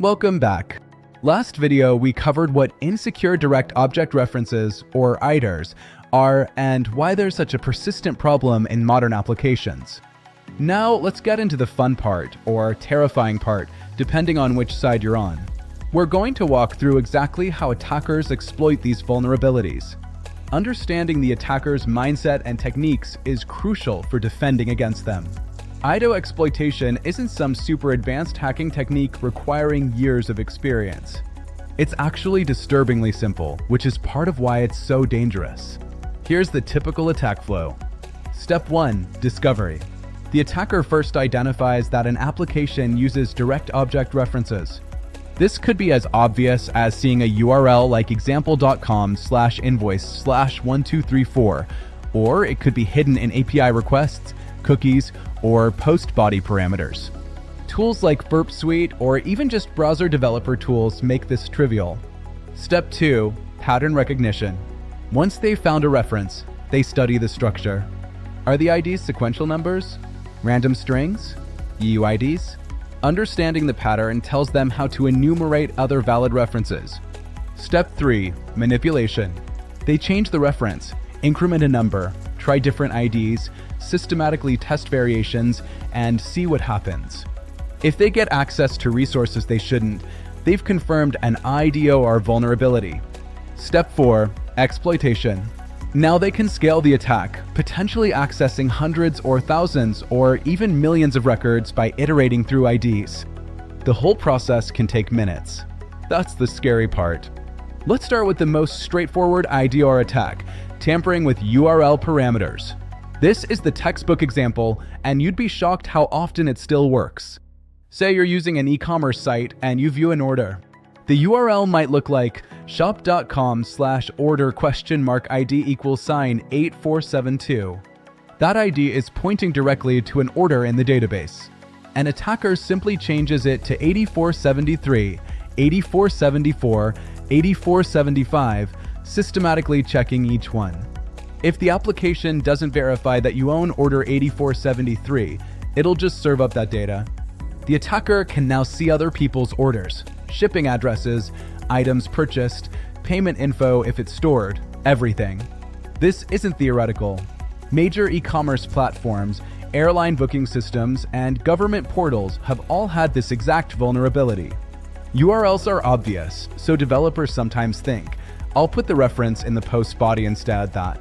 Welcome back. Last video, we covered what insecure direct object references, or idors, are and why there's such a persistent problem in modern applications. Now, let's get into the fun part, or terrifying part, depending on which side you're on. We're going to walk through exactly how attackers exploit these vulnerabilities. Understanding the attacker's mindset and techniques is crucial for defending against them. idor exploitation isn't some super advanced hacking technique requiring years of experience. It's actually disturbingly simple, which is part of why it's so dangerous. Here's the typical attack flow. Step 1. Discovery. The attacker first identifies that an application uses direct object references. This could be as obvious as seeing a URL like example.com/invoice/1234, or it could be hidden in API requests, cookies, or post body parameters. Tools like Burp Suite or even just browser developer tools make this trivial. Step 2. Pattern recognition. Once they've found a reference, they study the structure. Are the IDs sequential numbers? Random strings? UIDs? Understanding the pattern tells them how to enumerate other valid references. Step 3. Manipulation. They change the reference, increment a number, try different IDs, systematically test variations, and see what happens. If they get access to resources they shouldn't, they've confirmed an idor vulnerability. Step 4. Exploitation. Now they can scale the attack, potentially accessing hundreds or thousands or even millions of records by iterating through IDs. The whole process can take minutes. That's the scary part. Let's start with the most straightforward idor attack, tampering with URL parameters. This is the textbook example, and you'd be shocked how often it still works. Say you're using an e-commerce site and you view an order. The URL might look like shop.com/order?ID=8472. That ID is pointing directly to an order in the database. An attacker simply changes it to 8473, 8474, 8475, systematically checking each one. If the application doesn't verify that you own order 8473, it'll just serve up that data. The attacker can now see other people's orders, shipping addresses, items purchased, payment info if it's stored, everything. This isn't theoretical. Major e-commerce platforms, airline booking systems, and government portals have all had this exact vulnerability. URLs are obvious, so developers sometimes think, I'll put the reference in the post body instead that